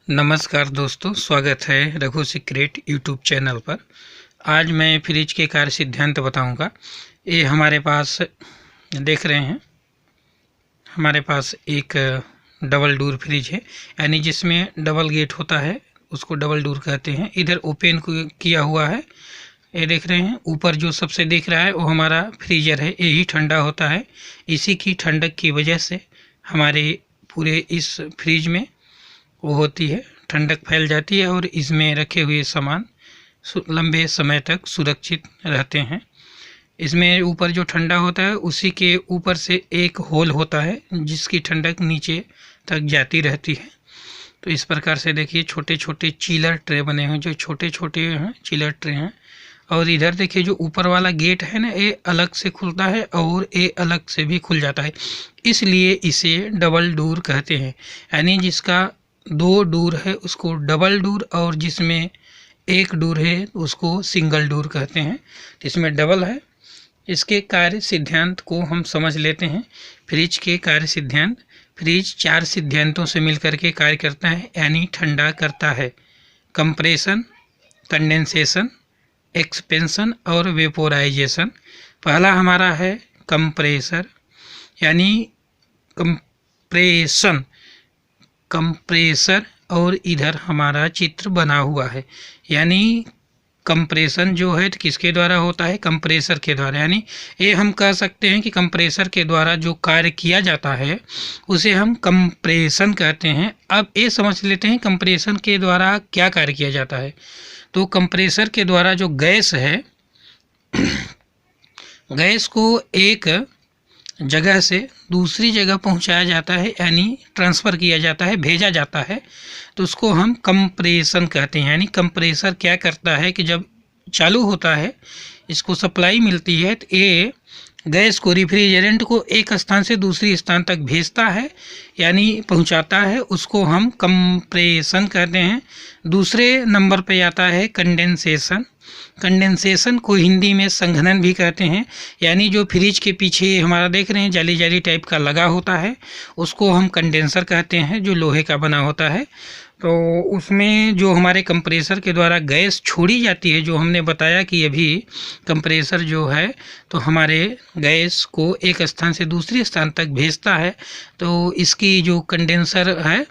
नमस्कार दोस्तों, स्वागत है रघु सीक्रेट यूट्यूब चैनल पर। आज मैं फ्रिज के कार्य सिद्धांत बताऊंगा। ये हमारे पास देख रहे हैं, हमारे पास एक डबल डोर फ्रिज है, यानी जिसमें डबल गेट होता है उसको डबल डोर कहते हैं। इधर ओपन किया हुआ है, ये देख रहे हैं। ऊपर जो सबसे दिख रहा है वो हमारा फ्रीजर है, यही ठंडा होता है। इसी की ठंडक की वजह से हमारे पूरे इस फ्रिज में वो होती है, ठंडक फैल जाती है और इसमें रखे हुए सामान लंबे समय तक सुरक्षित रहते हैं। इसमें ऊपर जो ठंडा होता है उसी के ऊपर से एक होल होता है जिसकी ठंडक नीचे तक जाती रहती है। तो इस प्रकार से देखिए छोटे छोटे चिलर ट्रे बने हैं, जो छोटे छोटे हैं चिलर ट्रे हैं। और इधर देखिए जो ऊपर वाला गेट है ना, ये अलग से खुलता है और ये अलग से भी खुल जाता है, इसलिए इसे डबल डोर कहते हैं। यानी जिसका दो डोर है उसको डबल डोर और जिसमें एक डोर है उसको सिंगल डोर कहते हैं। तो इसमें डबल है। इसके कार्य सिद्धांत को हम समझ लेते हैं। फ्रिज के कार्य सिद्धांत: फ्रिज 4 सिद्धांतों से मिलकर के कार्य करता है, यानी ठंडा करता है। कंप्रेशन, कंडेंसेशन, एक्सपेंशन और वेपोराइजेशन। पहला हमारा है कंप्रेसर, यानी कंप्रेसर और इधर हमारा चित्र बना हुआ है। यानी कंप्रेशन जो है किसके द्वारा होता है? कंप्रेसर के द्वारा। यानी ये हम कह सकते हैं कि कंप्रेसर के द्वारा जो कार्य किया जाता है उसे हम कंप्रेशन कहते हैं। अब ये समझ लेते हैं कंप्रेशन के द्वारा क्या कार्य किया जाता है। तो कंप्रेसर के द्वारा जो गैस है, गैस को एक जगह से दूसरी जगह पहुंचाया जाता है, यानी ट्रांसफ़र किया जाता है, भेजा जाता है, तो उसको हम कंप्रेशन कहते हैं। यानी कंप्रेसर क्या करता है कि जब चालू होता है, इसको सप्लाई मिलती है, तो ये गैस को, रेफ्रिजरेंट को एक स्थान से दूसरी स्थान तक भेजता है, यानी पहुंचाता है, उसको हम कंप्रेशन कहते हैं। दूसरे नंबर पे आता है कंडेंसेशन। कंडेंसेशन को हिंदी में संघनन भी कहते हैं। यानी जो फ्रिज के पीछे हमारा देख रहे हैं जाली जाली टाइप का लगा होता है उसको हम कंडेंसर कहते हैं, जो लोहे का बना होता है। तो उसमें जो हमारे कंप्रेसर के द्वारा गैस छोड़ी जाती है, जो हमने बताया कि अभी कंप्रेसर जो है तो हमारे गैस को एक स्थान से दूसरे स्थान तक भेजता है। तो इसकी जो कंडेंसर है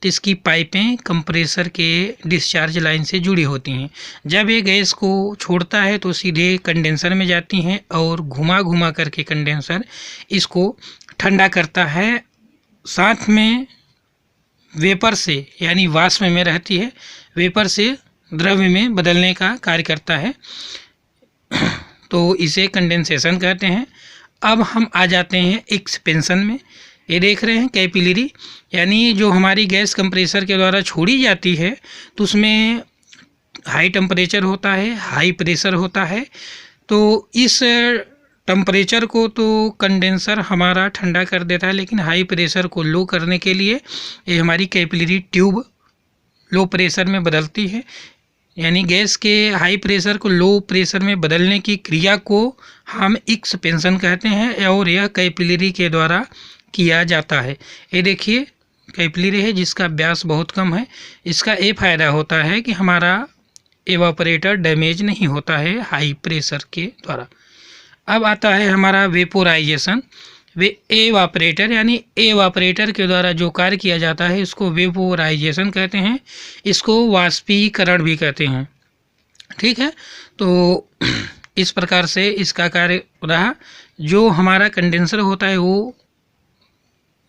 तो इसकी पाइपें कंप्रेसर के डिस्चार्ज लाइन से जुड़ी होती हैं। जब ये गैस को छोड़ता है तो सीधे कंडेंसर में जाती हैं और घुमा घुमा करके कंडेंसर इसको ठंडा करता है। साथ में वेपर से, यानी वाष्प में रहती है, वेपर से द्रव्य में बदलने का कार्य करता है, तो इसे कंडेंसेशन कहते हैं। अब हम आ जाते हैं एक्सपेंशन में। ये देख रहे हैं कैपिलरी, यानी जो हमारी गैस कंप्रेसर के द्वारा छोड़ी जाती है तो उसमें हाई टेम्परेचर होता है, हाई प्रेशर होता है। तो इस टेम्परेचर को तो कंडेंसर हमारा ठंडा कर देता है, लेकिन हाई प्रेशर को लो करने के लिए ये हमारी कैपिलरी ट्यूब लो प्रेशर में बदलती है। यानी गैस के हाई प्रेशर को लो प्रेशर में बदलने की क्रिया को हम एक्सपेंशन कहते हैं और यह कैपिलरी के द्वारा किया जाता है। ये देखिए कैपिलरी है जिसका व्यास बहुत कम है। इसका ये फ़ायदा होता है कि हमारा एवापोरेटर डैमेज नहीं होता है हाई प्रेशर के द्वारा। अब आता है हमारा वेपोराइजेशन। एवापोरेटर, यानी एवापोरेटर के द्वारा जो कार्य किया जाता है इसको वेपोराइजेशन कहते हैं। इसको वाष्पीकरण भी कहते हैं। ठीक है, तो इस प्रकार से इसका कार्य रहा। जो हमारा कंडेंसर होता है वो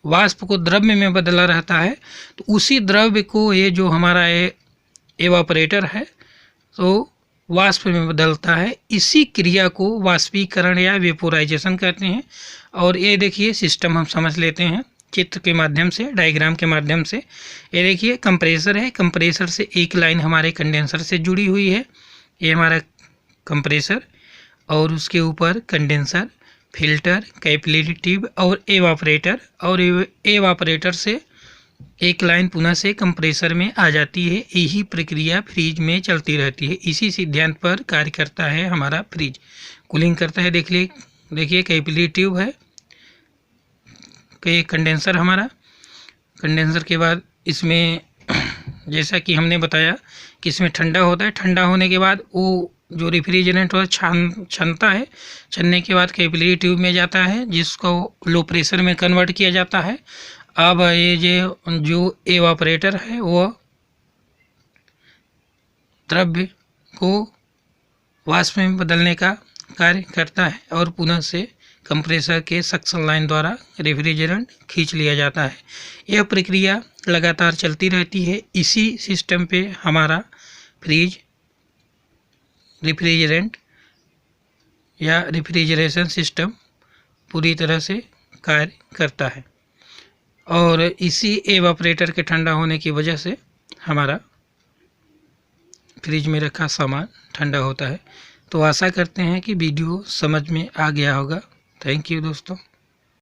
वाष्प को द्रव्य में बदला रहता है, तो उसी द्रव्य को ये जो हमारा एवापोरेटर है तो वाष्प में बदलता है। इसी क्रिया को वाष्पीकरण या वेपोराइजेशन कहते हैं। और ये देखिए सिस्टम हम समझ लेते हैं चित्र के माध्यम से, डायग्राम के माध्यम से। ये देखिए कंप्रेसर है, कंप्रेसर से एक लाइन हमारे कंडेंसर से जुड़ी हुई है, ये हमारा कंप्रेसर, और उसके ऊपर कंडेंसर, फिल्टर, कैपिलरी ट्यूब और एवापोरेटर, और एवापोरेटर से एक लाइन पुनः से कंप्रेसर में आ जाती है। यही प्रक्रिया फ्रिज में चलती रहती है। इसी सिद्धांत पर कार्य करता है हमारा फ्रिज, कूलिंग करता है। देखिए कैपिलरी ट्यूब है, कंडेंसर हमारा, कंडेंसर के बाद इसमें जैसा कि हमने बताया कि इसमें ठंडा होता है। ठंडा होने के बाद वो जो रेफ्रिजरेंट होता है छनता है, छनने के बाद कैपिलरी ट्यूब में जाता है, जिसको लो प्रेशर में कन्वर्ट किया जाता है। अब ये जो एवापरेटर है वो द्रव्य को वाष्प में बदलने का कार्य करता है और पुनः से कंप्रेसर के सक्शन लाइन द्वारा रेफ्रिजरेंट खींच लिया जाता है। यह प्रक्रिया लगातार चलती रहती है। इसी सिस्टम पे हमारा फ्रिज, रेफ्रिजरेंट या रेफ्रिजरेशन सिस्टम पूरी तरह से कार्य करता है और इसी एवापरेटर के ठंडा होने की वजह से हमारा फ्रिज में रखा सामान ठंडा होता है। तो आशा करते हैं कि वीडियो समझ में आ गया होगा। थैंक यू दोस्तों।